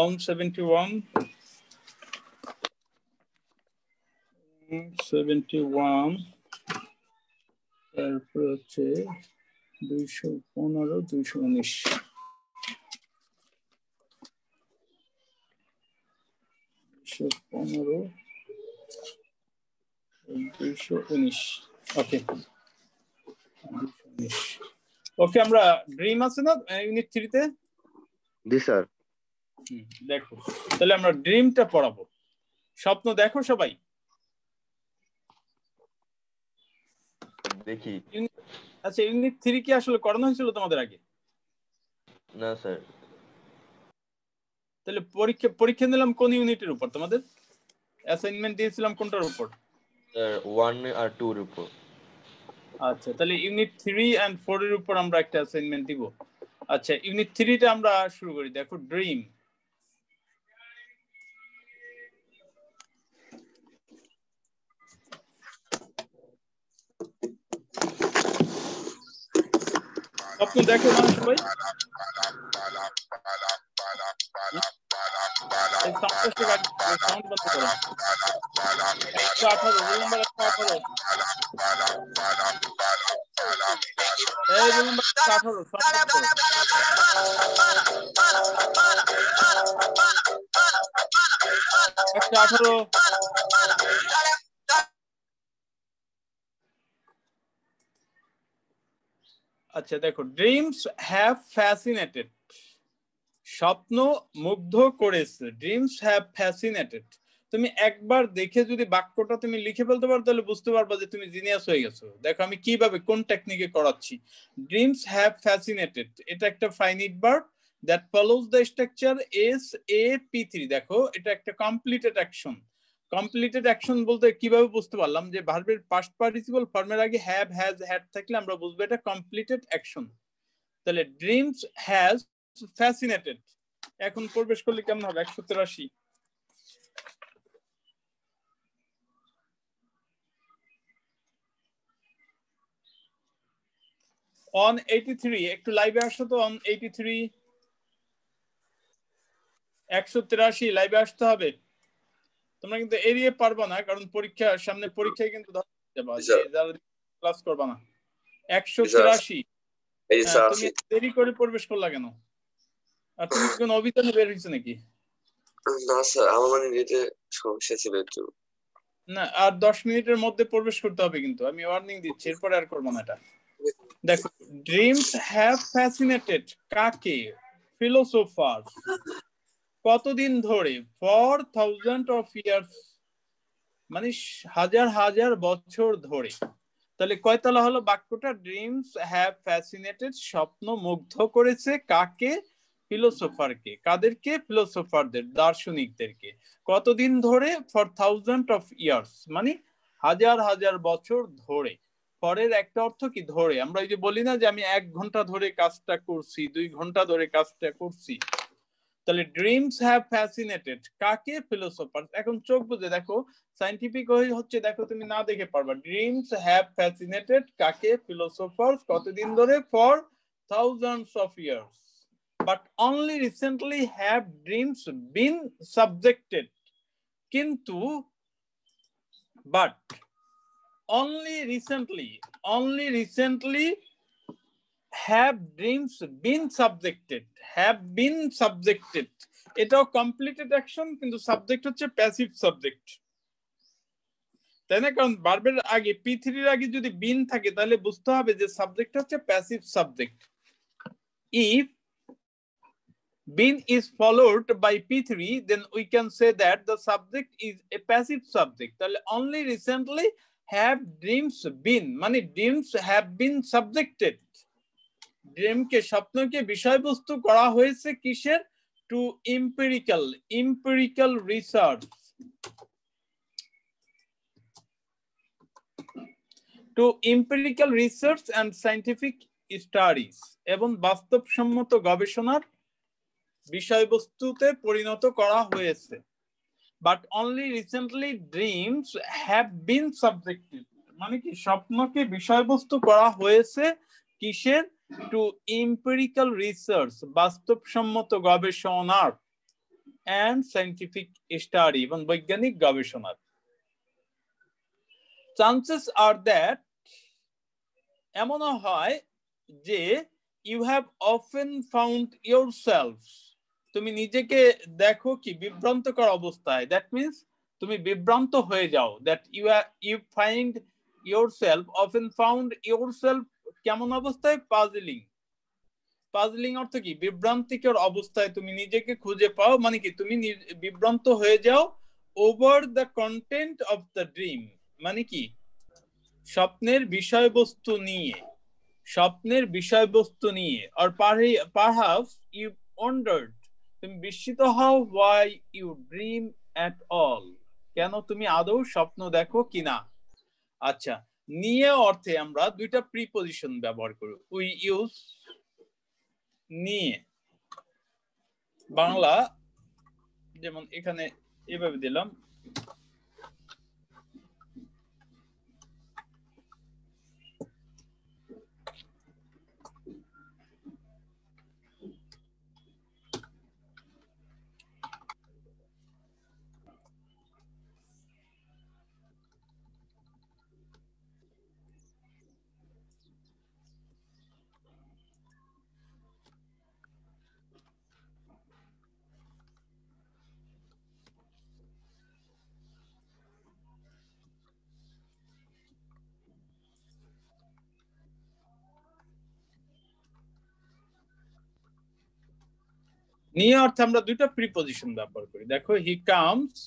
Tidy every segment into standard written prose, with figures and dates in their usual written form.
on 71 তারপর হচ্ছে 215 219 219 ওকে ওকে আমরা ড্রিম আছে না ইউনিট 3 তে জি স্যার দেখো তাহলে আমরা ড্রিমটা পড়াবো স্বপ্ন দেখো সবাই দেখি আচ্ছা ইউনিট 3 কি আসলে করানো হয়েছিল তোমাদের আগে না স্যার তাহলে পরীক্ষা নিলাম কোন ইউনিটের উপর তোমাদের অ্যাসাইনমেন্ট দিয়েছিলাম কোনটার উপর স্যার 1 আর 2 এর উপর আচ্ছা তাহলে ইউনিট 3 এন্ড 4 এর উপর আমরা একটা অ্যাসাইনমেন্ট দিব আচ্ছা ইউনিট 3 টা আমরা শুরু করি দেখো ড্রিম স্বপ্ন দেখো না সবাই সাউন্ড বন্ধ করো 118 রোল নাম্বার 118 এই রোল নাম্বার 118 সাউন্ড বন্ধ করো 118 আচ্ছা দেখো ড্রিমস হ্যাভ ফ্যাসিনেটেড স্বপ্ন মুগ্ধ করেছে ড্রিমস হ্যাভ ফ্যাসিনেটেড তুমি একবার দেখে যদি বাক্যটা তুমি লিখে ফেলতে পারো তাহলে বুঝতে পারবা যে তুমি জিনিয়াস হয়ে গেছো দেখো আমি কিভাবে কোন টেকনিকে করাচ্ছি ড্রিমস হ্যাভ ফ্যাসিনেটেড এটা একটা finite verb that follows the structure SAP3 দেখো এটা একটা কমপ্লিটেড অ্যাকশন কমপ্লিটেড অ্যাকশন বলতে কিভাবে বুঝতে পারলাম যে ভার্বের পাস্ট পার্টিসিপল ফর্মের আগে হ্যাভ হ্যাজ হ্যাড থাকলে আমরা বুঝবো এটা কমপ্লিটেড অ্যাকশন তাহলে ড্রিমস হ্যাজ ফ্যাসিনেটেড এখন প্রবেশ করলে কেমন হবে 183 on 83 একটু লাইভে আসো তো on 83 183 লাইভে আসতে হবে তোমরা কিন্তু এড়িয়ে পারবা না কারণ পরীক্ষার সামনে পরীক্ষায় কিন্তু যারা ক্লাস করবা না 183 তুমি দেরি করে প্রবেশ করলা কেন আর তুমি কোন অভিযানে বের হইছো নাকি না স্যার আমার মানে নিতে সমস্যা ছিল একটু না আর 10 মিনিটের মধ্যে প্রবেশ করতে হবে কিন্তু আমি ওয়ার্নিং দিচ্ছি এরপর আর করব না এটা দেখো ড্রিমস হ্যাভ ফ্যাসিনেটেড কাকে ফিলোসোফার কতদিন ধরে ফর থাউজেন্ড অফ ইয়ার্স মানে হাজার হাজার বছর ধরে তাহলে কয়তলা হলো বাক্যটা ড্রিমস হ্যাভ ফ্যাসিনেটেড স্বপ্ন মুগ্ধ করেছে কাকে ফিলোসোফারকে কাদেরকে ফিলোসোফারদের দার্শনিকদেরকে কতদিন ধরে ফর থাউজেন্ড অফ ইয়ার্স মানে হাজার হাজার বছর ধরে পরের একটা অর্থ কি ধরে আমরা এই যে বলি না যে আমি 1 ঘন্টা ধরে কাজটা করছি 2 ঘন্টা ধরে কাজটা করছি তাহলে ড্রিমস হ্যাভ ফ্যাসিনেটেড কাকে ফিলোসোফার এখন চোখ বুঝে দেখো সায়েন্টিফিক হচ্ছে দেখো তুমি না দেখে পারবা ড্রিমস হ্যাভ ফ্যাসিনেটেড কাকে ফিলোসোফার কতদিন ধরে for thousands of years but only recently have dreams been subjected কিন্তু but only recently have dreams been subjected এটাও কমপ্লিটেড অ্যাকশন কিন্তু সাবজেক্ট হচ্ছে প্যাসিভ সাবজেক্ট তাই না কারণ ভার্বের আগে P3 এর আগে যদি বিন থাকে তাহলে বুঝতে হবে যে সাবজেক্ট হচ্ছে passive subject if been is followed by P3 then we can say that the subject is a passive subject তাহলে only recently have dreams been মানে dreams have been subjected ড্রিমকে স্বপ্নকে বিষয়বস্তু করা হয়েছে কিসের to empirical research and scientific studies এবং বাস্তবসম্মত গবেষণার বিষয়বস্তুতে পরিণত করা হয়েছে but only recently dreams have been subjected মানে কি স্বপ্নকে বিষয়বস্তু করা হয়েছে কিসের টু এম্পিরিক্যাল রিসার্চ বাস্তবসম্মত গবেষণার and scientific study এবং বৈজ্ঞানিক গবেষণার chances are that এমনও হয় যে you have often found yourself তুমি নিজেকে দেখো কি বিভ্রান্তকর অবস্থায় that means তুমি বিভ্রান্ত হয়ে যাও that you find yourself often found yourself কেমন অবস্থায় puzzling অর্থ কি বিভ্রান্তিকর অবস্থায় তুমি নিজেকে খুঁজে পাও মানে কি তুমি বিভ্রান্ত হয়ে যাও over the content of the dream মানে কি স্বপ্নের বিষয়বস্তু নিয়ে or perhaps you wondered তুমি বিস্মিত হও why you dream at all কেন তুমি আদৌ স্বপ্ন দেখো কিনা আচ্ছা নিয়ে অর্থে আমরা দুইটা প্রিপজিশন ব্যবহার করি we use নিয়ে বাংলা যেমন এখানে এভাবে দিলাম নিয়ে অর্থে আমরা দুইটা প্রিপজিশন ব্যবহার করি দেখো হি কামস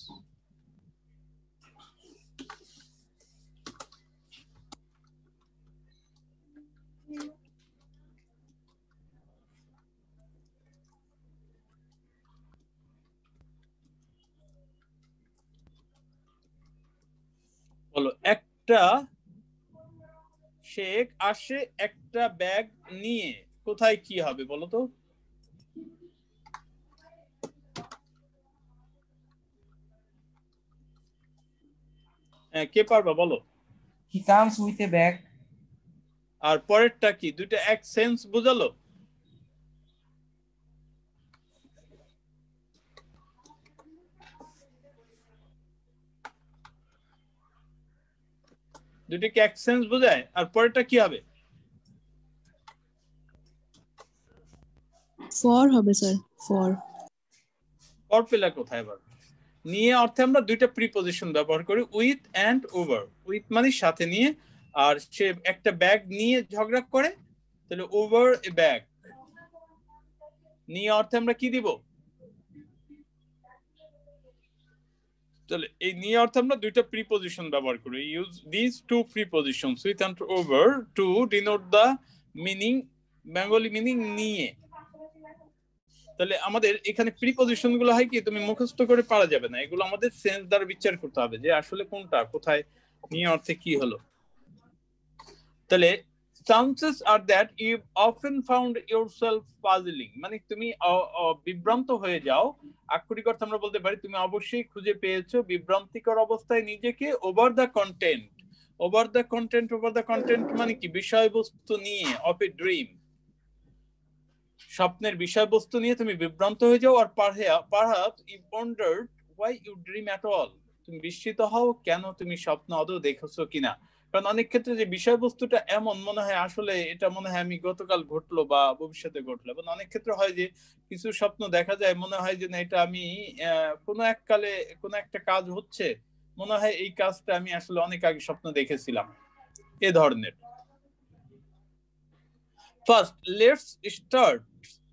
বলো একটা শেখ আসে একটা ব্যাগ নিয়ে কোথায় কি হবে বলো তো কে পারবা বলো he comes with a bag আর পরেরটা কি দুইটা এক সেন্স বুঝালো দুইটা কি এক সেন্স বোঝায় আর পরেরটা কি হবে ফর হবে স্যার ফর পেলা কোথায় এবার নিয়ে অর্থে আমরা দুইটা প্রিপজিশন ব্যবহার করি উইথ এন্ড ওভার উইথ মানে সাথে নিয়ে আর সে একটা ব্যাগ নিয়ে ঝগড়া করে তাহলে ওভার এ ব্যাগ নিয়ে অর্থে আমরা কি দিব তাহলে এই নিয়ে অর্থে আমরা দুইটা প্রিপজিশন ব্যবহার করি use this two prepositions with and over to denote the meaning Bengali meaning নিয়ে তাহলে আমাদের এখানে প্রিপজিশন গুলো হয় কি তুমি মুখস্থ করে পারা যাবে না এগুলো আমাদের সেন্স দ্বারা বিচার করতে হবে যে আসলে কোনটা কোথায় নিয়ে অর্থে কি হলো তাহলে chances are that you often found yourself puzzling মানে তুমি বিভ্রান্ত হয়ে যাও আক্ষরিক অর্থে আমরা বলতে পারি তুমি অবশ্যই খুঁজে পেয়েছো বিভ্রান্তিকর অবস্থায় নিজেকে over the content মানে কি বিষয়বস্তু নিয়ে of a dream স্বপ্নের বিষয়বস্তু নিয়ে তুমি বিভ্রান্ত হয়ে যাও আর perhaps you wondered why you dream at all তুমি বিস্মিত হও কেন তুমি স্বপ্ন আদৌ দেখেছো কিনা কারণ অনেক ক্ষেত্রে যে বিষয়বস্তুটা এমন মনে হয় আসলে এটা মনে হয় আমি গতকাল ঘটলো বা ভবিষ্যতে ঘটলো এবং অনেক ক্ষেত্রে হয় যে কিছু স্বপ্ন দেখা যায় মনে হয় যে না এটা আমি কোনো এক কালে কোনো একটা কাজ হচ্ছে মনে হয় এই কাজটা আমি আসলে অনেক আগে স্বপ্ন দেখেছিলাম এই ধরনের ফার্স্ট লেটস স্টার্ট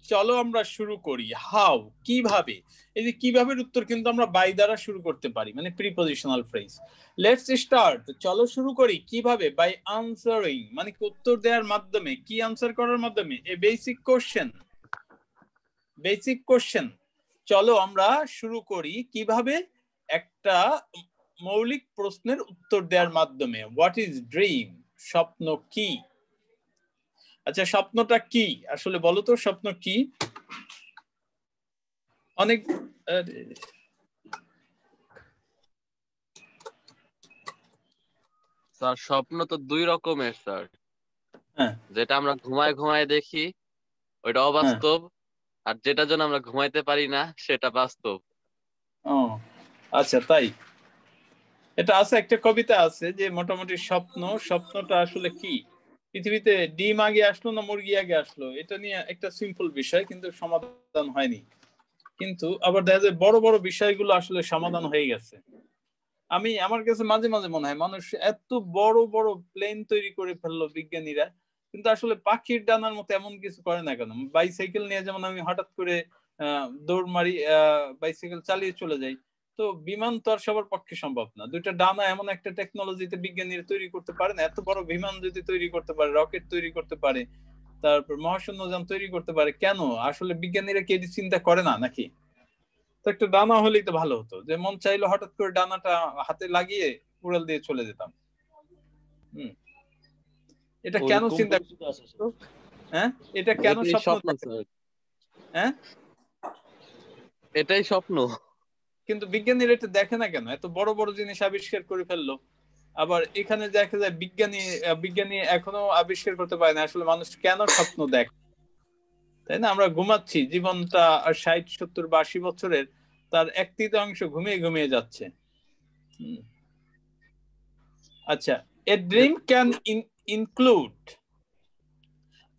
চলো আমরা শুরু করি হাউ কিভাবে এই যে কিভাবে উত্তর কিন্তু আমরা বাই দ্বারা শুরু করতে পারি মানে প্রিপজিশনাল ফ্রেজ লেটস স্টার্ট চলো শুরু করি কিভাবে বাই আনসারিং মানে উত্তর দেওয়ার মাধ্যমে কি আনসার করার মাধ্যমে এ বেসিক কোশ্চেন চলো আমরা শুরু করি কিভাবে একটা মৌলিক প্রশ্নের উত্তর দেওয়ার মাধ্যমে হোয়াট ইজ ড্রিম স্বপ্ন কি আচ্ছা স্বপ্নটা কি আসলে বলো তো স্বপ্ন কি অনেক স্যার স্বপ্ন তো দুই রকমের স্যার হ্যাঁ যেটা আমরা ঘুমায় দেখি ওইটা অবাস্তব আর যেটা জন্য আমরা ঘুমাইতে পারি না সেটা বাস্তব ও আচ্ছা, তাই। এটা আছে, একটা কবিতা আছে যে মোটামুটি স্বপ্নটা আসলে কি, পৃথিবীতে ডিম আগে আসলো না মুরগি আগে আসলো, এটা নিয়ে একটা সিম্পল বিষয়, কিন্তু সমাধান হয়নি। কিন্তু আবার দেখা যায় বড় বড় বিষয়গুলো আসলে সমাধান হয়ে গেছে। আমার কাছে মাঝে মাঝে মনে হয় মানুষ এত বড় বড় প্লেন তৈরি করে ফেললো বিজ্ঞানীরা, কিন্তু আসলে পাখির ডানার মতো এমন কিছু করে না কেন? বাইসাইকেল নিয়ে যেমন আমি হঠাৎ করে দৌড় মারি, বাইসাইকেল চালিয়ে চলে যাই, তো বিমান তো আর সবার পক্ষে সম্ভব না। দুইটা ডানা এমন একটা টেকনোলজিতে বিজ্ঞানীরা তৈরি করতে পারে না। এত বড় বিমান যদি তৈরি করতে পারে, রকেট তৈরি করতে পারে, তারপর মহাশূন্যযান তৈরি করতে পারে, কেন আসলে বিজ্ঞানীরা কি এটি চিন্তা করে না নাকি? তো একটা ডানা হলেই তো ভালো হতো, যে মন চাইলো হঠাৎ করে ডানাটা হাতে লাগিয়ে উড়াল দিয়ে চলে যেতাম। এটা কেন ওরকম চিন্তা, পরিস্থিতি আছে স্যার। হ্যাঁ এটা কেন এটাই স্বপ্ন স্বপ্ন দেখে? স্যার, হ্যাঁ, এটাই স্বপ্ন। কিন্তু বিজ্ঞানীরা এটা দেখে না কেন? এত বড় বড় জিনিস আবিষ্কার করে ফেললো, আবার এখানে দেখা যায় বিজ্ঞানী এখনো আবিষ্কার করতে পারে না আসলে মানুষ কেন স্বপ্ন দেখে। তাই না? আমরা ঘুমাচ্ছি, জীবনটা 60, 70 বা 80 বছরের, তার 1/3 ঘুমিয়ে ঘুমিয়ে যাচ্ছে। আচ্ছা, এ ড্রিম ক্যান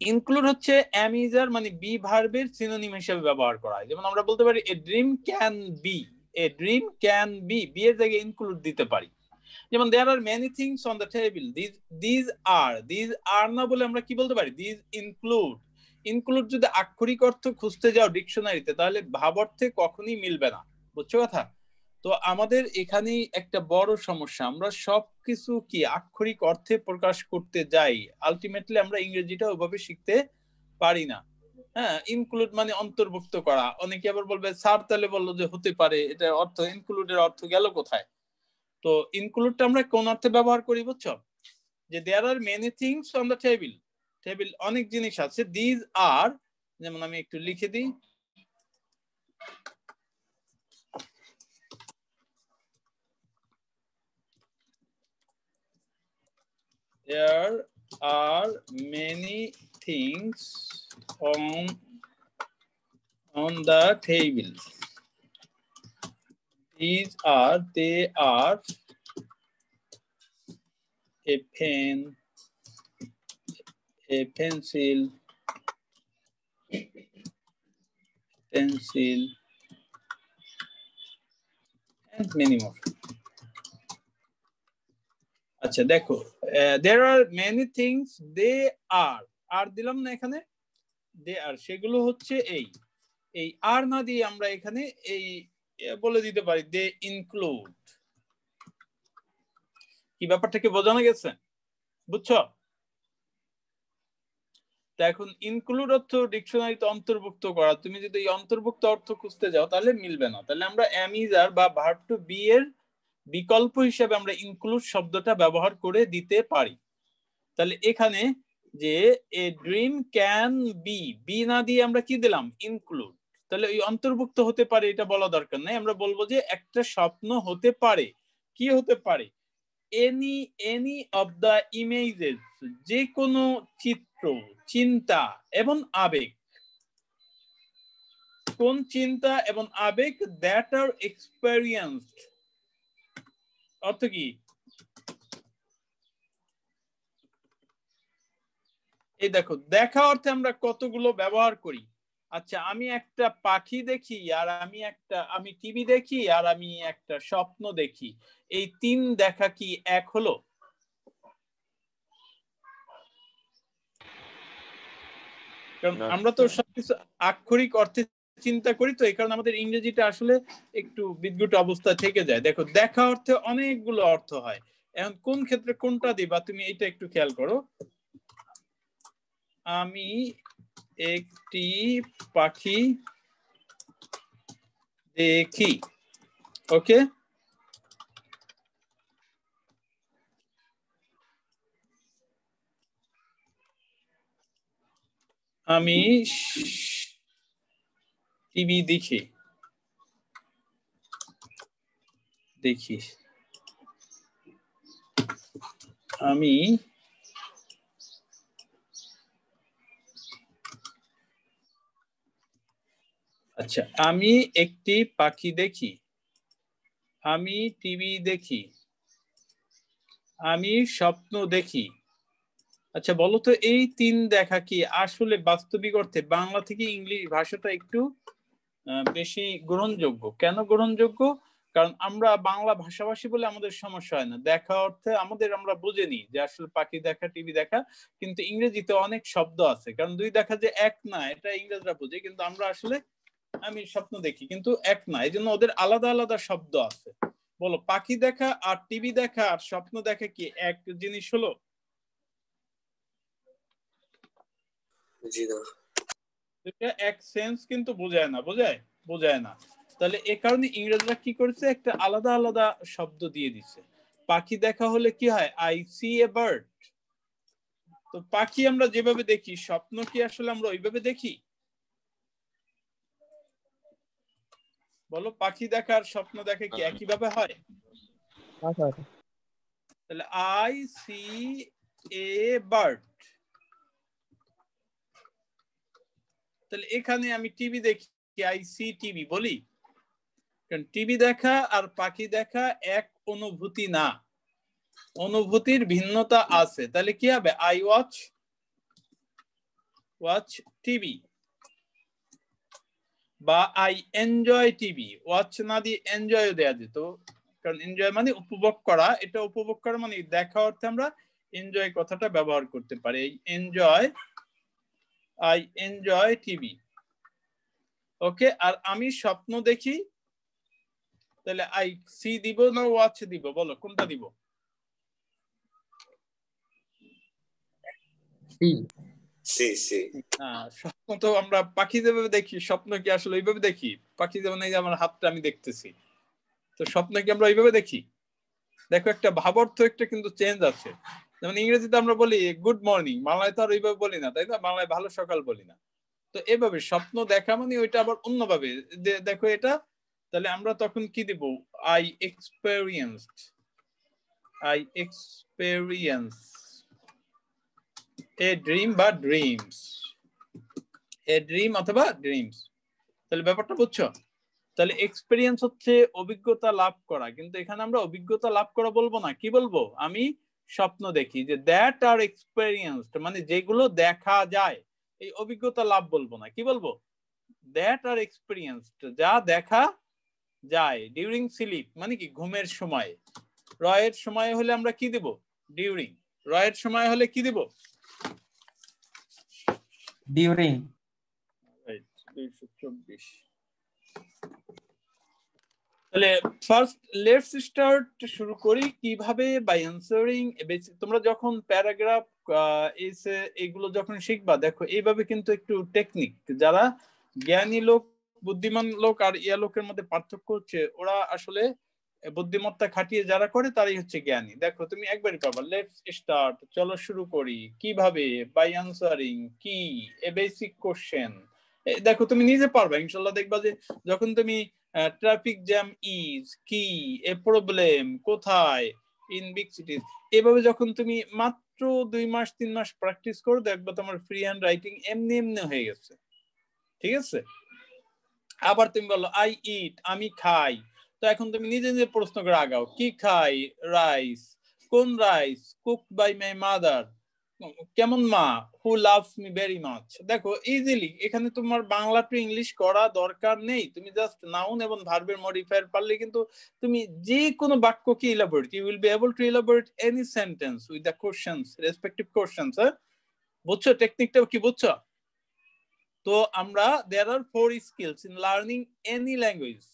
ইনক্লুড হচ্ছে অ্যামিজার, মানে বি ভার্বের সিনোনিম হিসেবে ব্যবহার করা হয়। যেমন আমরা বলতে পারি a dream can be, be এর জায়গায় ইনক্লুড দিতে পারি। যেমন there are many things on the table, these are না বলে আমরা কি বলতে পারি? দিজ ইনক্লুড যদি আক্ষরিক অর্থ খুঁজতে যাও ডিকশনারিতে, তাহলে ভাব অর্থে কখনই মিলবে না। বুঝছো কথা? তো আমাদের এখানেই একটা বড় সমস্যা, আমরা সবকিছু কি আক্ষরিক অর্থে প্রকাশ করতে যাই, আলটিমেটলি আমরা ইংরেজিটা ওইভাবে শিখতে পারি না। হ্যাঁ, ইনক্লুড মানে অন্তর্ভুক্ত করা। অনেকে আবার বলবে স্যার তাহলে বললো যে হতে পারে, এটা অর্থ, ইনক্লুডের অর্থ গেল কোথায়? তো ইনক্লুডটা আমরা কোন অর্থে ব্যবহার করি বুঝছো? যে there are many things on the table অনেক জিনিস আছে, দিজ আর, যেমন আমি একটু লিখে দিই, there are many things on the table. They are a pen, a pencil, and many more. আচ্ছা দেখো, there are many things they are দিলাম না এখানে, they are, সেগুলো হচ্ছে এই আর না দিয়ে আমরা এখানে এই বলে দিতে পারি they include। কি ব্যাপারটাকে বোঝানো গেছে? বুঝছো? তা এখন ইনক্লুড অর্থ ডিকশনারিতে অন্তর্ভুক্ত করা, তুমি যদি এই অন্তর্ভুক্ত অর্থ খুঁজতে যাও তাহলে মিলবে না। তাহলে আমরা অ্যামিজার বা ভার্ব টু বি এর বিকল্প হিসেবে আমরা ইনক্লুড শব্দটা ব্যবহার করে দিতে পারি। তাহলে এখানে যে এ ড্রিম ক্যান বি না দিয়ে আমরা কি দিলাম? ইনক্লুড। তাহলে এই অন্তর্ভুক্ত হতে পারে এটা বলা দরকার নাই, আমরা বলবো যে একটা স্বপ্ন হতে পারে। কি হতে পারে? এনি অফ দ্য ইমেজেস, যে কোনো চিত্র, চিন্তা এবং আবেগ। কোন চিন্তা এবং আবেগ? That are experienced. অর্থ কি? এই দেখো, দেখা অর্থে আমরা কতগুলো ব্যবহার করি। আচ্ছা, আমি একটা পাখি দেখি, আর আমি টিভি দেখি, আর আমি একটা স্বপ্ন দেখি, এই 3 দেখা কি এক হলো? কারণ আমরা তো সবকিছু আক্ষরিক অর্থে চিন্তা করি, তো এই কারণে আমাদের ইংরেজিটা আসলে একটু বিদ্যুৎ অবস্থা থেকে যায়। দেখো, দেখা অর্থে অনেকগুলো অর্থ হয়, এখন কোন ক্ষেত্রে কোনটা দিবা তুমি এটা একটু খেয়াল করো। আমি একটি পাখি দেখি, ওকে, আমি টিভি দেখি, আমি আচ্ছা, আমি একটি পাখি দেখি, আমি টিভি দেখি, আমি স্বপ্ন দেখি। আচ্ছা বলো তো এই তিন দেখা কি আসলে বাস্তবিক অর্থে বাংলা থেকে ইংলিশ ভাষাটা একটু বেশি গ্রহণযোগ্য? কেন গ্রহণযোগ্য? কারণ আমরা বাংলা ভাষাভাষী বলে আমাদের সমস্যা হয় না, দেখা অর্থে আমাদের আমরা বুঝে নিই যে আসলে পাখি দেখা, টিভি দেখা। কিন্তু ইংরেজিতে অনেক শব্দ আছে, কারণ দুই দেখা যে এক না এটা ইংরেজরা বুঝে, কিন্তু আমরা আসলে আমি স্বপ্ন দেখি কিন্তু এক না, এই জন্য ওদের আলাদা আলাদা শব্দ আছে। বলো পাখি দেখা আর টিভি দেখা আর স্বপ্ন দেখা কি এক জিনিস হলো? জি না। এটা এক সেন্স কিন্তু বোঝায় না, বোঝায় না। তাহলে এ কারণে ইংরেজরা কি করেছে, একটা আলাদা আলাদা শব্দ দিয়ে দিছে। পাখি দেখা হলে কি হয়, আই সি এ বার্ড। তো পাখি আমরা যেভাবে দেখি, স্বপ্ন কি আসলে আমরা ওইভাবে দেখি? বলো পাখি দেখা আর স্বপ্ন দেখা কি একই ভাবে হয়? তাহলে আই সি এ বার্ড, তাহলে এখানে আমি টিভি দেখি, আই সি টিভি বলি। কারণ টিভি দেখা আর পাখি দেখা এক অনুভূতি না, অনুভূতির ভিন্নতা আছে। তাহলে কি হবে, আই ওয়াচ টিভি, বা আই এনজয় টিভি। ওয়াচ না দিয়ে এনজয় দেয়া যেত, কারণ এনজয় মানে উপভোগ করা, এটা উপভোগ করা মানে দেখা অর্থে আমরা এনজয় কথাটা ব্যবহার করতে পারি। Enjoy, I enjoy TV. Okay, আর আমি স্বপ্ন দেখি, তাহলে আই সি দিব না ওয়াচ দিব? বলো কোনটা দিব? C C. না, স্বপ্ন তো আমরা পাখি যেভাবে দেখি, স্বপ্ন কি আসলে ওইভাবে দেখি? পাখি যেমন এই যে আমার হাতটা আমি দেখতেছি, তো স্বপ্ন কি আমরা ওইভাবে দেখি? দেখো একটা ভাবার্থ একটা কিন্তু চেঞ্জ আছে। যেমন ইংরেজিতে আমরা বলি গুড মর্নিং, বাংলায় তো আর ওইভাবে বলি না, তাই না? বাংলায় ভালো সকাল বলি না। তো এভাবে স্বপ্ন দেখা মানে ওইটা আবার অন্যভাবে দেখো এটা। তাহলে আমরা তখন কি দিব, I experienced, I experience a dream বা ড্রিমস, এ ড্রিম অথবা ড্রিমস। তাহলে ব্যাপারটা বুঝছো? তাহলে এক্সপেরিয়েন্স হচ্ছে অভিজ্ঞতা লাভ করা, কিন্তু এখানে আমরা অভিজ্ঞতা লাভ করা বলবো না, কি বলবো, আমি স্বপ্ন দেখি, যে দ্যাট আর এক্সপেরিয়েন্সড মানে যেগুলো দেখা যায়, এই অভিজ্ঞতা লাভ বলবো না, কি বলবো, দ্যাট আর এক্সপেরিয়েন্সড যা দেখা যায়। ডিউরিং স্লিপ মানে কি ঘুমের সময়। রয়ের সময় হলে আমরা কি দেব, ডিউরিং। রয়ের সময় হলে কি দেব, ডিউরিং। 224। তাহলে ফার্স্ট লেটস স্টার্ট, শুরু করি কিভাবে, বাই অ্যানসারিং। তোমরা যখন প্যারাগ্রাফ এসে এগুলো যখন শিখবা, দেখো এইভাবে কিন্তু একটু টেকনিক, যারা জ্ঞানী লোক, বুদ্ধিমান লোক আর ইয়া লোকের মধ্যে পার্থক্য হচ্ছে ওরা আসলে বুদ্ধিমত্তা খাটিয়ে যারা করে তারাই হচ্ছে জ্ঞানী। দেখো তুমি একবারই পাবা, লেটস স্টার্ট, চলো শুরু করি, কিভাবে, বাই অ্যানসারিং, কি, এ বেসিক কোশ্চেন। দেখো তুমি নিজে পারবা ইনশাল্লাহ, দেখবা যে যখন তুমি ট্রাফিক জ্যাম ইজ কি, এ প্রবলেম কোথায়, ইন বিগ সিটিজ, এভাবে যখন তুমি মাত্র 2 মাস 3 মাস প্র্যাকটিস করো, দেখবা তোমার ফ্রি হ্যান্ড রাইটিং এমনি এমনি হয়ে গেছে। ঠিক আছে? আবার তুমি বলো আই ইট, আমি খাই, তো এখন তুমি নিজে নিজে প্রশ্ন করে আগাও, কি খাই, রাইস, কোন rice, cooked by my mother, কেমন মা, who loves me very much. দেখো ইজিলি, এখানে তোমার বাংলা টু ইংলিশ করা দরকার নেই, তুমি জাস্ট নাউন এবং ভার্বের মডিফায়ার পারলে কিন্তু তুমি যে কোনো বাক্যকে elaborate, you will be able to elaborate any sentence with the questions, respective questions. বুঝছো টেকনিকটা কি, বুঝছো? তো আমরা there are 4 skills in learning any language.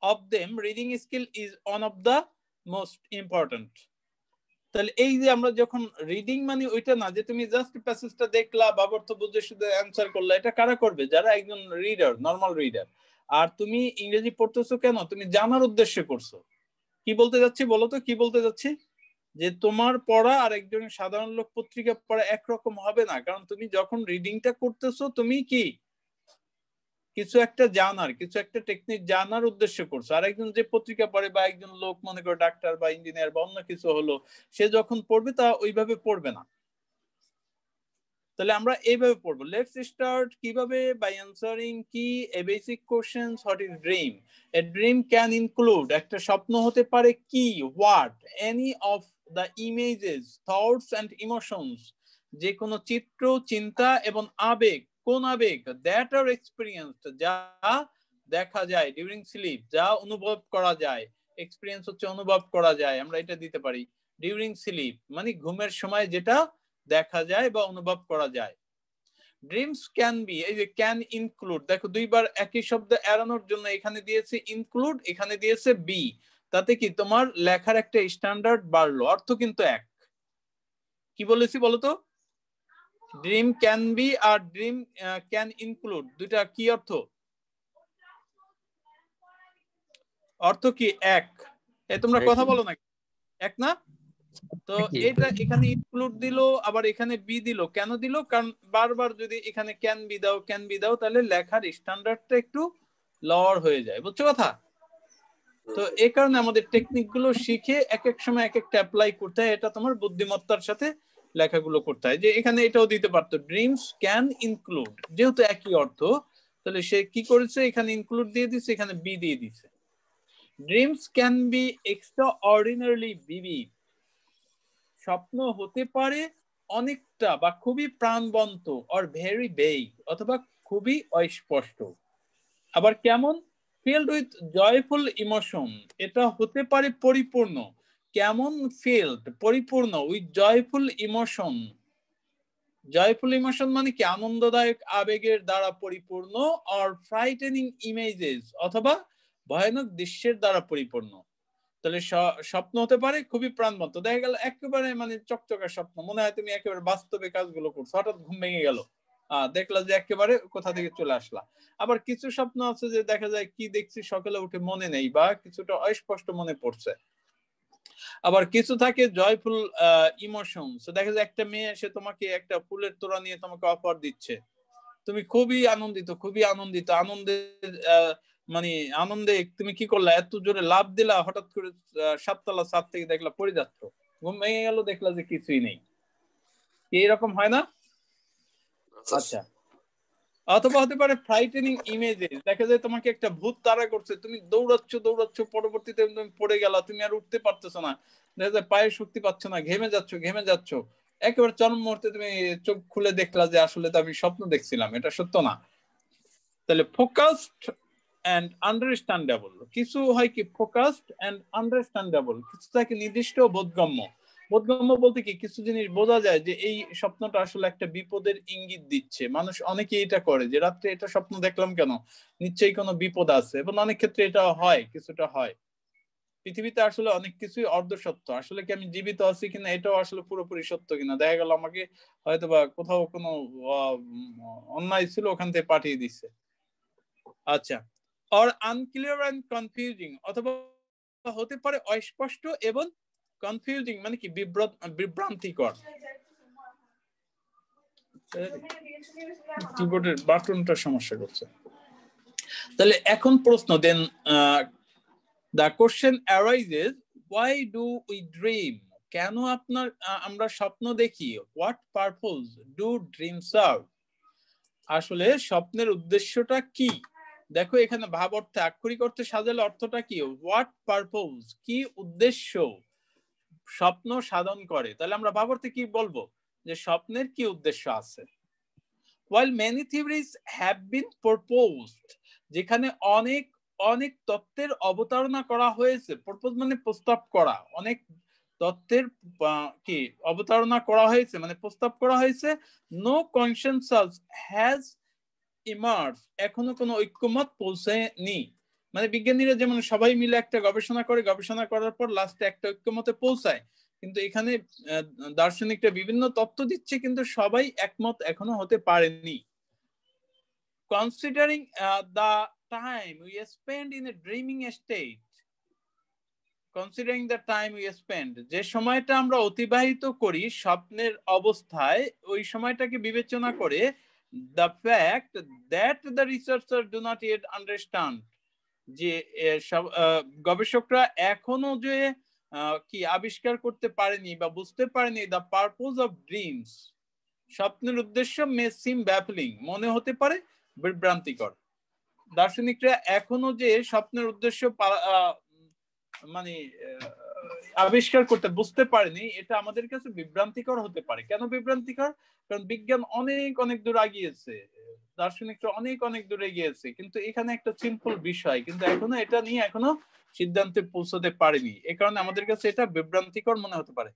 Of them reading skill is one of the most important. তাহলে এই যে আমরা যখন রিডিং মানে ওইটা না যে তুমি জাস্ট প্যাসেজটা দেখলা, বাবর্থ বুঝে শুধু অ্যানসার করলা, এটা কারা করবে, যারা একজন রিডার, নরমাল রিডার। আর তুমি ইংরেজি পড়তেছো কেন, তুমি জানার উদ্দেশ্যে করছো। কি বলতে যাচ্ছি বলো তো, কি বলতে যাচ্ছি, যে তোমার পড়া আর একজন সাধারণ লোক পত্রিকা পড়া একরকম হবে না, কারণ তুমি যখন রিডিংটা করতেছো তুমি কি কিছু একটা জানার, কিছু একটা টেকনিক জানার উদ্দেশ্যে করছো। আর একজন যে পত্রিকা পড়ে বা একজন লোক মনে করো ডাক্তার বা ইঞ্জিনিয়ার বা অন্য কিছু হলো, সে যখন পড়বে তা ওইভাবে পড়বে না। তাহলে আমরা এইভাবে পড়বো। লেটস স্টার্ট কিভাবে, বাই অ্যানসারিং কি a basic questions, what is dream. A dream can include, একটা স্বপ্ন হতে পারে কি, what, any of the images, thoughts and emotions, যে কোনো চিত্র, চিন্তা এবং আবেগ। কোন আবেগ? দ্যাট আর এক্সপিরিয়েন্সড, যা দেখা যায়, ডিউরিং স্লিপ, যা অনুভব করা যায়। এক্সপিরিয়েন্স হচ্ছে অনুভব করা যায়, আমরা এটা দিতে পারি। ডিউরিং স্লিপ মানে ঘুমের সময় যেটা দেখা যায় বা অনুভব করা যায়। ড্রিমস ক্যান বি, এই যে ক্যান ইনক্লুড, দেখো দুইবার একই শব্দ এড়ানোর জন্য এখানে দিয়েছে ইনক্লুড, এখানে দিয়েছে বি। তাতে কি তোমার লেখার একটা স্ট্যান্ডার্ড বাড়লো, অর্থ কিন্তু এক। কি বলেছি বলতো? ড্রিম ক্যান বি আর ড্রিম ক্যান ইনক্লুড, দুইটা কি অর্থ? অর্থ কি এক? তোমরা কথা বলো না, এক না? তো এটা এখানে ইনক্লুড দিল, আবার এখানে বি দিল। কেন দিল? কারণ বারবার যদি এখানে ক্যান বি দাও, ক্যান বি দাও, তাহলে লেখার স্ট্যান্ডার্ডটা একটু লওয়ার হয়ে যায়, বুঝছো কথা? তো এই কারণে আমাদের টেকনিক গুলো শিখে এক এক সময় এক একটা অ্যাপ্লাই করতে হয়। এটা তোমার বুদ্ধিমত্তার সাথে লেখাগুলো করতে হয়। যে এখানে এটাও দিতে পারতো, ড্রিমস ক্যান ইনক্লুড, যেহেতু একই অর্থ, তাহলে সে কি করেছে, এখানে ইনক্লুড দিয়ে দিচ্ছে, এখানে বি দিয়ে দিচ্ছে। Dreams can be extra ordinarily vivid, স্বপ্ন হতে পারে অনেকটা বা খুবই প্রাণবন্ত, অর ভেরি বেগ, অথবা খুবই অস্পষ্ট। আবার কেমন? ফিল্ড উইথ জয়ফুল ইমোশন, এটা হতে পারে পরিপূর্ণ। কেমন? ফিল্ড, পরিপূর্ণ, with joyful emotion. Joyful emotion মানে কি? আনন্দদায়ক আবেগের দ্বারা পরিপূর্ণ, অর ফ্রাইটেনিং ইমেজেস, অথবা ভয়ানক দৃশ্যের দ্বারা পরিপূর্ণ। তাহলে স্বপ্ন হতে পারে খুবই প্রাণবন্ত, দেখা গেল একেবারে মানে চকচকা স্বপ্ন, মনে হয় তুমি একেবারে বাস্তবে কাজগুলো করছো, হঠাৎ ঘুম ভেঙে গেল, দেখলা যে একেবারে কোথা থেকে চলে আসলা। আবার কিছু স্বপ্ন আছে যে দেখা যায় কি দেখছি সকালে উঠে মনে নেই, বা কিছুটা অস্পষ্ট মনে পড়ছে। আবার কিছু থাকে জয়ফুল ইমোশনস, দেখা যায় একটা মেয়ে এসে তোমাকে একটা ফুলের তোড়া নিয়ে তোমাকে অফার দিচ্ছে, তুমি খুবই আনন্দিত, খুবই আনন্দিত, মানে আনন্দে তুমি কি করলা, এত জোরে লাফ দিলা, হঠাৎ করে 7 তলা ছাদ থেকে দেখলা পড়ে যাচ্ছ, ঘুম ভেঙে গেল, দেখলা যে কিছুই নেই। এইরকম হয় না? আচ্ছা। অথবা হতে পারে ফ্রাইটেনিং ইমেজেস, দেখা যায় তোমাকে একটা ভূত তাড়া করছে, তুমি দৌড়াচ্ছ দৌড়াচ্ছ, পরবর্তীতে তুমি পড়ে গেলা, তুমি আর উঠতে পারতেছো না, দেখা যায় পায়ে শক্তি পাচ্ছ না, ঘেমে যাচ্ছ, একেবারে চরম মুহূর্তে তুমি চোখ খুলে দেখলা যে আসলে তো আমি স্বপ্ন দেখছিলাম, এটা সত্য না। তাহলে ফোকাসড এন্ড আন্ডারস্ট্যান্ডেবল, কিছু হয় কি ফোকাসড এন্ড আন্ডারস্ট্যান্ডেবল, কিছু থাকে নির্দিষ্ট বোধগম্য। বোধগম্য বলতে কি, কিছু জিনিস বোঝা যায় যে এই স্বপ্নটা আসলে একটা বিপদের ইঙ্গিত দিচ্ছে। মানুষ অনেকে এটা করে যে রাত্রে এটা স্বপ্ন দেখলাম কেন, নিশ্চয়ই কোনো বিপদ আছে, এবং অনেক ক্ষেত্রে এটা হয়, কিছুটা হয়। পৃথিবীতে আসলে অনেক কিছুই অর্ধসত্য, আসলে কি আমি জীবিত আছি কিনা এটাও আসলে পুরোপুরি সত্য কিনা। দেখা গেল আমাকে হয়তো বা কোথাও কোনো অন্যায় ছিল, ওখান থেকে পাঠিয়ে দিচ্ছে। আচ্ছা। অর আনক্লিয়ার এন্ড কনফিউজিং, অথবা হতে পারে অস্পষ্ট এবং কনফিউজিং মানে কি বিভ্রান্তিকর। কিবোর্ডের বাটনটা সমস্যা করছে। তাহলে এখন প্রশ্ন দেন, the question arises, why do we dream? কেন আমরা স্বপ্ন দেখি? what purpose do dreams serve? আসলে স্বপ্নের উদ্দেশ্যটা কি? দেখো এখানে ভাব অর্থে, আক্ষরিক অর্থে সাজালে অর্থটা কি? হোয়াট পারপোজ, কি উদ্দেশ্য স্বপ্ন সাধন করে। তাহলে আমরা ভাব অর্থে কি বলবো? যে স্বপ্নের কি উদ্দেশ্য আছে। while many theories have been proposed, যেখানে অনেক অনেক তত্ত্বের অবতারণা করা হয়েছে। প্রপোজ মানে প্রস্তাব করা, অনেক তত্ত্বের কি অবতারণা করা হয়েছে মানে প্রস্তাব করা হয়েছে। নো কনসেনসাস হ্যাজ ইমার্জ, এখনো কোনো ঐক্যমত পৌঁছায়নি। মানে বিজ্ঞানীরা যেমন সবাই মিলে একটা গবেষণা করে, গবেষণা করার পর লাস্টে একটা ঐক্যমতে পৌঁছায়, কিন্তু এখানে দার্শনিকরা বিভিন্ন তত্ত্ব দিচ্ছে, কিন্তু সবাই একমত এখনো হতে পারেনি। Considering the time we spend in a dreaming state, considering the time we spend, যে সময়টা আমরা অতিবাহিত করি স্বপ্নের অবস্থায়, ওই সময়টাকে বিবেচনা করে the fact that the researchers do not yet understand, যে গবেষকরা এখনো যে কি আবিষ্কার করতে পারেনি বা বুঝতে পারেনি the purpose of dreams, স্বপ্নের উদ্দেশ্য মে সিম ব্যাফলিং, মনে হতে পারে বিভ্রান্তিকর। দার্শনিকরা এখনো যে স্বপ্নের উদ্দেশ্য মানে আবিষ্কার করতে বুঝতে পারেনি, এটা আমাদের কাছে বিভ্রান্তিকর হতে পারে। কেন বিভ্রান্তিকর? কারণ বিজ্ঞান অনেক অনেক দূর এগিয়েছে, দার্শনিকরা অনেক অনেক দূরে গিয়েছে, কিন্তু এখানে একটা সিম্পল বিষয়, কিন্তু এখনো এটা নিয়ে এখনো সিদ্ধান্তে পৌঁছতে পারেনি। এ কারণে আমাদের কাছে এটা বিভ্রান্তিকর মনে হতে পারে।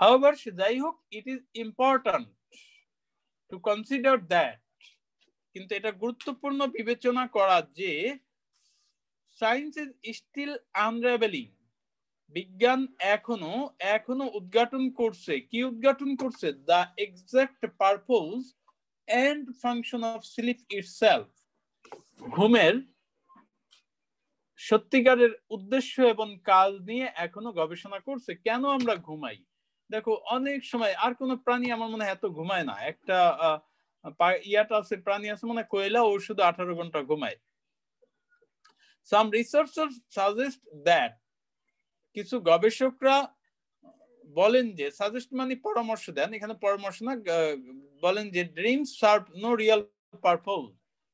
However, যাই হোক, it is important to consider that, কিন্তু এটা গুরুত্বপূর্ণ বিবেচনা করা যে সায়েন্স ইজ স্টিল আনরাভেলিং, বিজ্ঞান এখনো উদ্ঘাটন করছে। কি উদ্ঘাটন করছে? The exact purpose and function of sleep itself, ঘুমের সত্যিকারের উদ্দেশ্য এবং কাজ নিয়ে এখনো গবেষণা করছে। কেন আমরা ঘুমাই? দেখো, অনেক সময় আর কোন প্রাণী আমার মনে হয় এত ঘুমায় না। একটা ইয়াটা আছে, প্রাণী আছে মানে কোয়েলা, ও শুধু 18 ঘন্টা ঘুমায়। Some researchers suggest that, কিছু গবেষকরা বলেন যে, সাজেস্ট মানে পরামর্শ দেন, এখানে পরামর্শ না, বলেন যে dreams serve no real purpose,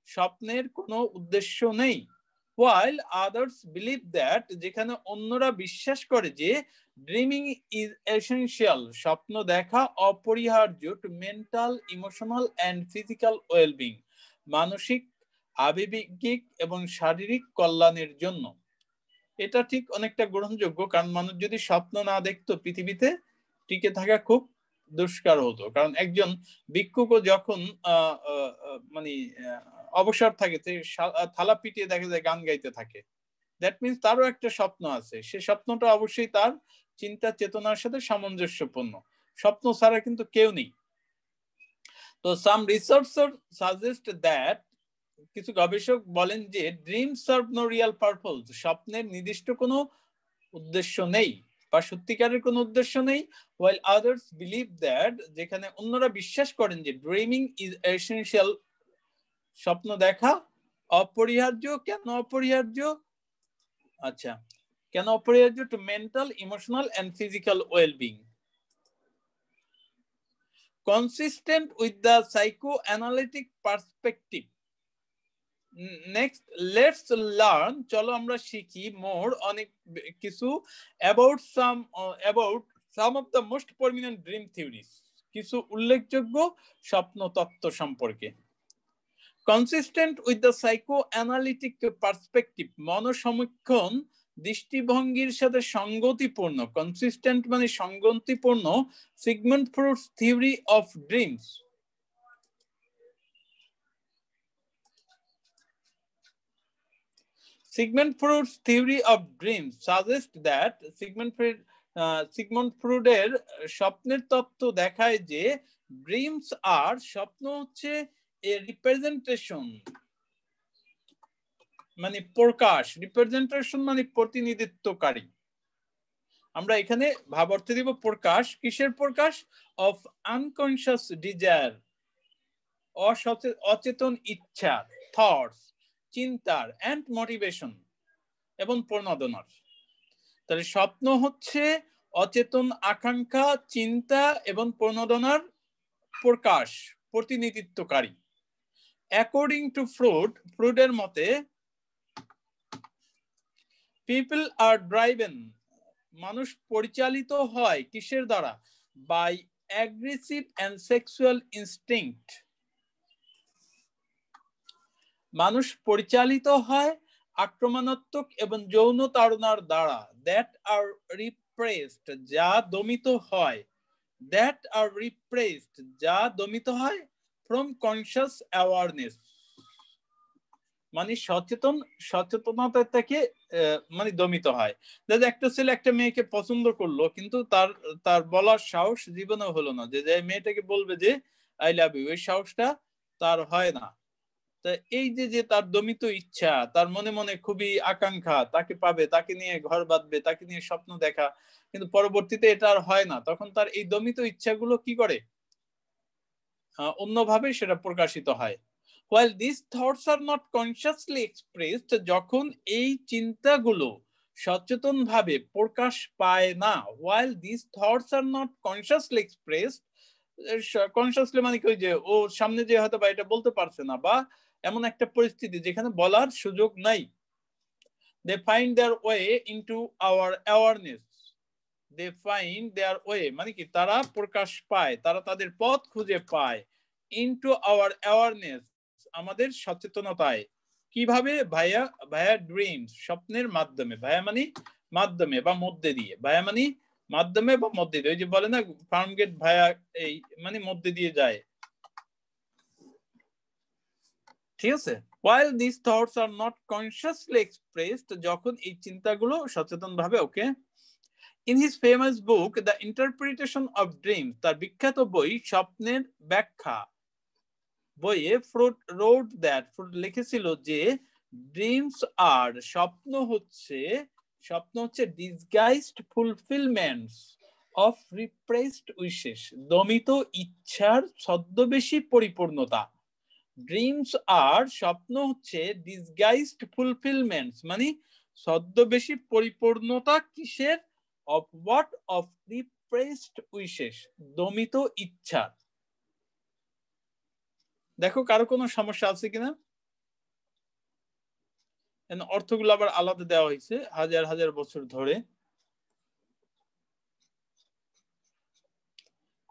স্বপ্নের কোনো উদ্দেশ্য নেই। while others believe that, যেখানে অন্যরা বিশ্বাস করে যে ড্রিমিং ইজ এসেনশিয়াল, স্বপ্ন দেখা অপরিহার্য to mental, emotional and physical wellbeing, মানসিক, আবেগিক এবং শারীরিক কল্যাণের জন্য। এটা ঠিক অনেকটা গ্রহণযোগ্য, কারণ মানুষ যদি স্বপ্ন না দেখতো পৃথিবীতে টিকে থাকা খুব দুষ্কার হতো। কারণ একজন ভিক্ষুকও যখন মানে অবসর থাকে, থালা পিটিয়ে দেখা যায় গান গাইতে থাকে, দ্যাট মিনস তারও একটা স্বপ্ন আছে। সে স্বপ্নটা অবশ্যই তার চিন্তা চেতনার সাথে সামঞ্জস্যপূর্ণ, স্বপ্ন ছাড়া কিন্তু কেউ নেই। তো সাম রিসার্চার সাজেস্ট দ্যাট, কিছু গবেষক বলেন যে dream serve no real purpose, স্বপ্নের নির্দিষ্ট কোনো উদ্দেশ্য নেই বা সত্যিকারের কোনো উদ্দেশ্য নেই। while others believe that, যেখানে অন্যরা বিশ্বাস করেন যে ড্রিমিং ইজ এসেনশিয়াল, স্বপ্ন দেখা অপরিহার্য। কেন অপরিহার্য? আচ্ছা, কেন অপরিহার্য? To mental, emotional and physical wellbeing, consistent with the psychoanalytic perspective. Next, let's learn, চলো আমরা শিখি more, অনেক কিছু about some of the most prominent dream theories, কিছু উল্লেখযোগ্য স্বপ্ন তত্ত্ব সম্পর্কে। consistent with the psychoanalytic perspective, মনোসমীক্ষণ দৃষ্টিভঙ্গির সাথে সঙ্গতিপূর্ণ, consistent মানে সঙ্গতিপূর্ণ, Sigmund Freud's theory of dreams. Sigmund Freud's theory of dreams suggests that, Sigmund Freudের স্বপ্নের তত্ত্ব দেখায় যে ড্রিমস আর, স্বপ্ন হচ্ছে এ রিপ্রেজেন্টেশন মানে প্রকাশ, রিপ্রেজেন্টেশন মানে প্রতিনিধিত্বকারী। আমরা এখানে ভাব অর্থে দিব প্রকাশ। কিসের প্রকাশ? অফ আনকনশিয়াস ডিজায়ার, অচেতন ইচ্ছা, থটস, চিন্তার, এন্ড মোটিভেশন এবং প্রণোদনার। তাহলে স্বপ্ন হচ্ছে অচেতন আকাঙ্ক্ষা, চিন্তা এবং প্রণোদনার প্রকাশ, প্রতিনিধিত্বকারী। অ্যাকর্ডিং টু ফ্রুডের মতে, পিপল আর ড্রাইভেন, মানুষ পরিচালিত হয় কিসের দ্বারা? By aggressive and sexual instinct, মানুষ পরিচালিত হয় আক্রমণাত্মক এবং যৌন তাড়নার দ্বারা। দ্যাট আর রিপ্রেসড, যা দমিত হয়, দ্যাট আর রিপ্রেসড, যা দমিত হয় ফ্রম কনশিয়াস অ্যাওয়ারনেস, মানে সচেতনতা থেকে মানে দমিত হয়। যদি একটা ছেলে একটা মেয়েকে পছন্দ করলো, কিন্তু তার বলার সাহস জীবনে হলো না, যে মেয়েটাকে বলবে যে আই লাভ ইউ, এই সাহসটা তার হয় না। এই যে তার দমিত ইচ্ছা, তার মনে মনে খুবই আকাঙ্ক্ষা, তাকে পাবে, তাকে নিয়ে ঘর বাঁধবে, তাকে নিয়ে স্বপ্ন দেখা, কিন্তু পরবর্তীতে এটা আর হয় না। তখন তার এই দমিত ইচ্ছাগুলো কি করে? অন্যভাবে সেটা প্রকাশিত হয়। while these thoughts are not consciously expressed, যখন এই চিন্তাগুলো সচেতনভাবে প্রকাশ পায় না। while these thoughts are not consciously expressed, consciously মানে কি, যে ও সামনে যে হয়তো বা এটা বলতে পারছে না, বা এমন একটা পরিস্থিতি যেখানে বলার সুযোগ নাই। they find their way into our awareness. they find their way মানে কি, তারা প্রকাশ পায়, তারা তাদের পথ খুঁজে পায় into our awareness, আমাদের সচেতনতায়। কিভাবে? ভাইয়া ড্রিমস, স্বপ্নের মাধ্যমে। ভাইয়া মানে মাধ্যমে বা মধ্যে দিয়ে, ভাইয়া মানে মাধ্যমে বা মধ্যে দিয়ে। ওই যে বলে না ফার্ম গেট ভাইয়া, এই মানে মধ্যে দিয়ে যায়, ঠিক আছে। while these thoughts are not consciously expressed, যখন এই চিন্তাগুলো সচেতনভাবে, ওকে। in his famous book The Interpretation of Dreams, তার বিখ্যাত বই স্বপ্নের ব্যাখ্যা বইয়ে ফ্রুড wrote that, ফ্রুড লিখেছিল যে ড্রিমস আর স্বপ্ন হচ্ছে disguised fulfillments of repressed wishes, দমিত ইচ্ছার ছদ্মবেশী পরিপূর্ণতা। ড্রিমস আর স্বপ্ন হচ্ছে disguised fulfillments মানে ছদ্মবেশী পরিপূর্ণতা কিসের? of what? of repressed wishes, দমিত ইচ্ছার। দেখো কারো কোনো সমস্যা আছে কিনা? অর্থগুলো আবার আলাদা দেওয়া হয়েছে হাজার হাজার বছর ধরে।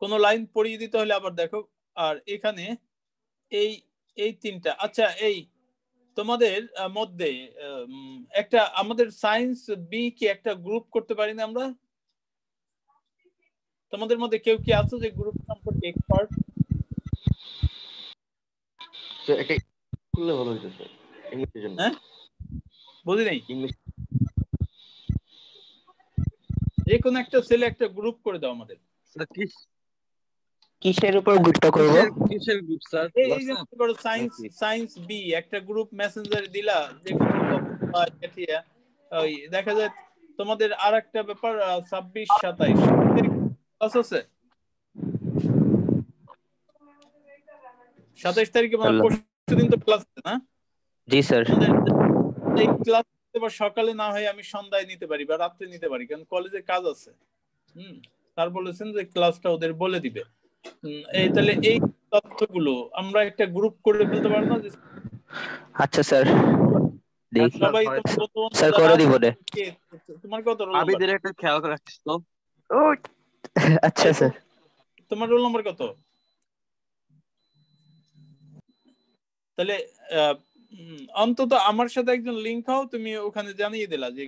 কোন লাইন পড়িয়ে দিতে হলে আবার দেখো। আর এখানে এই তিনটা, আচ্ছা এই তোমাদের মধ্যে একটা আমাদের সায়েন্স বি কি একটা গ্রুপ করতে পারি না আমরা? তোমাদের মধ্যে কেউ কি আছে যে গ্রুপ সম্পর্কে এক্সপার্ট? স্যার এটা করলে ভালো হতো স্যার, ইংলিশের জন্য। হ্যাঁ বুঝি নাই। ইংলিশ যে কোনো একটা ছেলে একটা গ্রুপ করে দাও আমাদের। কিসের উপর গ্রুপটা করব? কিসের গ্রুপ স্যার? এই যে করো সায়েন্স বি একটা গ্রুপ মেসেঞ্জারে দিলা, যে কোনো ওই দেখা যায় তোমাদের আরেকটা ব্যাপার 26-27 ক্লাস আছে। 27 তারিখে মানে পরশুদিন তো ক্লাস আছে না? জি স্যার। এই ক্লাস সকালে না হয় আমি সন্ধ্যায় নিতে পারি বা রাত্রে নিতে পারি, কারণ কলেজে কাজ আছে। স্যার বলেছেন যে ক্লাসটা ওদের বলে দিবে। এই তাহলে এই তথ্যগুলো আমরা একটা গ্রুপ করে ফেলতে পারবো না? আচ্ছা স্যার, সবাই স্যার করে দিব রে। তোমার কত রোল নাম্বার? আবিদের একটা খেয়াল রাখিস তো। আচ্ছা স্যার। তোমার রোল নাম্বার কত? তাহলে অন্তত আমার সাথে একজন লিংক হও, তুমি ওখানে জানিয়ে দিলা যে